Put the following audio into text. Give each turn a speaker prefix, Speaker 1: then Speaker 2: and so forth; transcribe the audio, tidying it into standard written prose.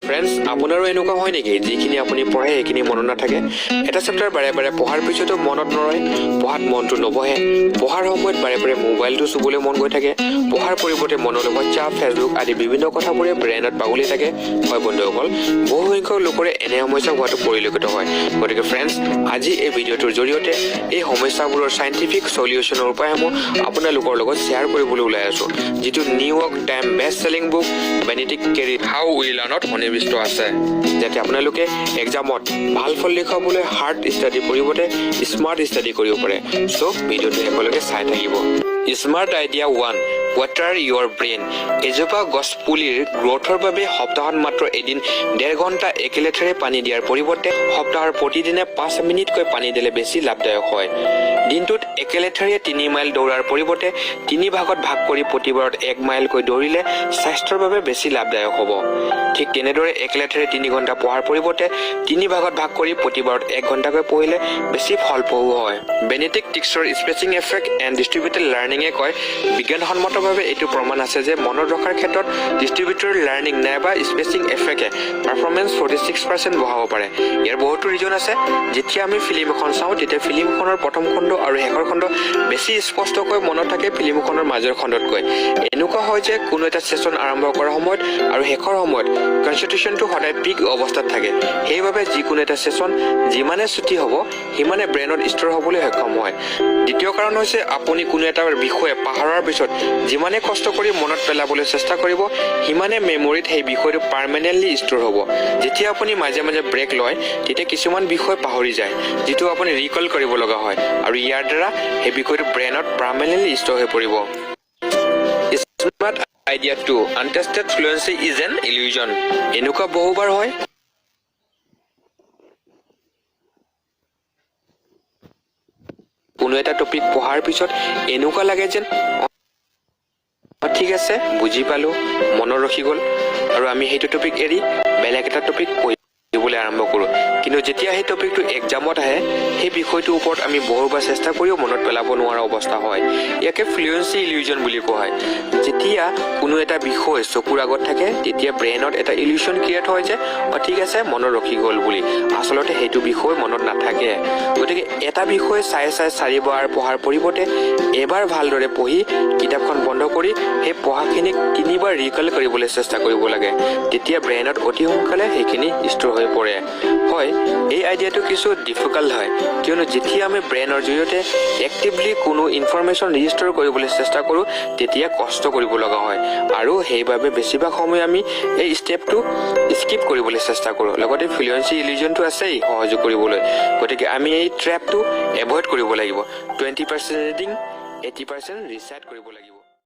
Speaker 1: Friends, আপোনাৰো এনেকুৱা হয় নেকি যিখিনি আপুনি পঢ়ে সেইখিনি মনত নাথাকে? এটা চেপ্টাৰ বাৰে বাৰে পঢ়াৰ পিছতো মনত নৰয়, পঢ়াত মনটো নবহে, পঢ়াৰ সময়ত বাৰে বাৰে মোবাইলটো চুবলৈ মন গৈ থাকে, পঢ়াৰ পৰিৱৰ্তে মনলৈ হোৱাটছআপ, ফেচবুক আদি বিভিন্ন কথাবোৰে ব্ৰেইনত পাগলি থাকে। হয় বন্ধুসকল, বহু সংখ্যক লোকৰে এনে সমস্যা হোৱাটো পৰিলক্ষিত হয়। গতিকে ফ্ৰেণ্ডছ, আজি এই ভিডিঅ'টোৰ জৰিয়তে এই সমস্যাবোৰৰ চাইণ্টিফিক সলিউশ্যনৰ উপায়সমূহ আপোনালোকৰ লগত শ্বেয়াৰ কৰিবলৈ ওলাই আছোঁ, যিটো New York time best selling book Benedict Carey how we লাৰ্ণত সন্নিৱিষ্ট আছে, যাতে আপোনালোকে এক্সামত ভাল ফল দেখুৱাবলৈ হাৰ্ড ষ্টাডি পৰিৱৰ্তে স্মাৰ্ট ষ্টাডি কৰিব পাৰে। চ' ভিডিঅ'টো একেলগে চাই থাকিব। Smart idea 1, water your brain. এজোপা গছ পুলিৰ গ্ৰথৰ বাবে সপ্তাহত মাত্ৰ এদিন 1.5 ঘণ্টা একেলেঠাৰে পানী দিয়াৰ পৰিৱৰ্তে সপ্তাহৰ প্ৰতিদিনে 5 মিনিটকৈ পানী দিলে বেছি লাভদায়ক হয়। দিনটোত একেলেঠাৰে 3 মাইল দৌৰাৰ পৰিৱৰ্তে 3 ভাগত ভাগ কৰি প্ৰতিবাৰত 1 মাইলকৈ দৌৰিলে স্বাস্থ্যৰ বাবে বেছি লাভদায়ক হ'ব। ঠিক তেনেদৰে একেলেঠাৰে 3 ঘণ্টা পঢ়াৰ পৰিৱৰ্তে 3 ভাগত ভাগ কৰি প্ৰতিবাৰত 1 ঘণ্টাকৈ পঢ়িলে বেছি ফলপ্ৰসূ হয়। বেনেডিক্ট টিক্সৰ স্পেচিং এফেক্ট এণ্ড ডিষ্ট্ৰিবিউটেড লাৰ্ণিঙে কয়, বিজ্ঞানসন্মতভাৱে এইটো প্ৰমাণ আছে যে মনত ৰখাৰ ক্ষেত্ৰত ডিষ্ট্ৰিবিউটেড লাৰ্ণিং নাইবা স্পেচিং এফেক্টে পাৰফৰ্মেঞ্চ 46% বঢ়াব পাৰে। ইয়াৰ বহুতো ৰিজন আছে। যেতিয়া আমি ফিল্ম এখন চাওঁ তেতিয়া ফিল্মখনৰ প্ৰথম খণ্ড আৰু শেষৰ খণ্ড বেছি স্পষ্টকৈ মনত থাকে ফিল্মখনৰ মাজৰ খণ্ডতকৈ। এনেকুৱা হয় যে কোনো এটা ছেছন আৰম্ভ কৰাৰ সময়ত আৰু শেষৰ সময়ত কনচেন্ট্ৰেশ্যনটো সদায় পিক অৱস্থাত থাকে। সেইবাবে যিকোনো এটা ছেছন যিমানে ছুটি হ'ব সিমানে ব্ৰেইনত ষ্ট'ৰ হ'বলৈ সক্ষম হয়। দ্বিতীয় কাৰণ হৈছে আপুনি কোনো এটা বিষয়ে পাহৰাৰ পিছত যিমানে কষ্ট কৰি মনত পেলাবলৈ চেষ্টা কৰিব সিমানে মেমৰিত সেই বিষয়টো পাৰ্মানেণ্টলি ষ্ট'ৰ হ'ব। যেতিয়া আপুনি মাজে মাজে ব্ৰেক লয় তেতিয়া কিছুমান বিষয় পাহৰি যায়, যিটো আপুনি ৰিকল কৰিব লগা হয়, আৰু ইয়াৰ দ্বাৰা সেই বিষয়টো ব্ৰেইনত পাৰ্মানেণ্টলি ষ্ট'ৰ হৈ পৰিব। Smart idea 2, untested fluency is an illusion. এনেকুৱা বহুবাৰ হয় কোনো এটা টপিক পঢ়াৰ পিছত এনেকুৱা লাগে যেন ঠিক আছে, বুজি পালো, মনত ৰখি গ'ল, আৰু আমি সেইটো টপিক এৰি বেলেগ এটা টপিক পঢ়িবলৈ আৰম্ভ কৰোঁ। কিন্তু যেতিয়া সেই টপিকটো এক্সামত আহে সেই বিষয়টোৰ ওপৰত আমি বহুবাৰ চেষ্টা কৰিও মনত পেলাব নোৱাৰা অৱস্থা হয়। ইয়াকে ফ্লুৱেঞ্চি ইলিউজন বুলি কোৱা হয়। যেতিয়া কোনো এটা বিষয় চকুৰ আগত থাকে তেতিয়া ব্ৰেইনত এটা ইলিউশ্যন ক্ৰিয়েট হয় যে ঠিক আছে, মনত ৰখি গ'ল বুলি। আচলতে সেইটো বিষয় মনত নাথাকে। গতিকে এটা বিষয় চাই 4বাৰ পঢ়াৰ পৰিৱৰ্তে এবাৰ ভালদৰে পঢ়ি কিতাপখন বন্ধ কৰি সেই পঢ়াখিনিক 3বাৰ ৰিকল কৰিবলৈ চেষ্টা কৰিব লাগে। তেতিয়া ব্ৰেইনত অতি সোনকালে সেইখিনি ষ্ট'ৰ হৈ পৰে। হয়, এই আইডিয়াটো কিছু ডিফিকাল্ট হয়, কিয়নো যেতিয়া আমি ব্ৰেইনৰ জৰিয়তে এক্টিভলি কোনো ইনফৰমেশ্যন ৰেজিষ্টাৰ কৰিবলৈ চেষ্টা কৰোঁ তেতিয়া কষ্ট কৰিব লগা হয়, আৰু সেইবাবে বেছিভাগ সময় আমি এই ষ্টেপটো স্কিপ কৰিবলৈ চেষ্টা কৰোঁ। লগতে ফ্লুৱেঞ্চি ইলিউজনটো আছেই সহযোগ কৰিবলৈ। গতিকে আমি এই ট্ৰেপটো এভইড কৰিব লাগিব। 20% ৰিডিং, 80% ৰিচাইট কৰিব লাগিব।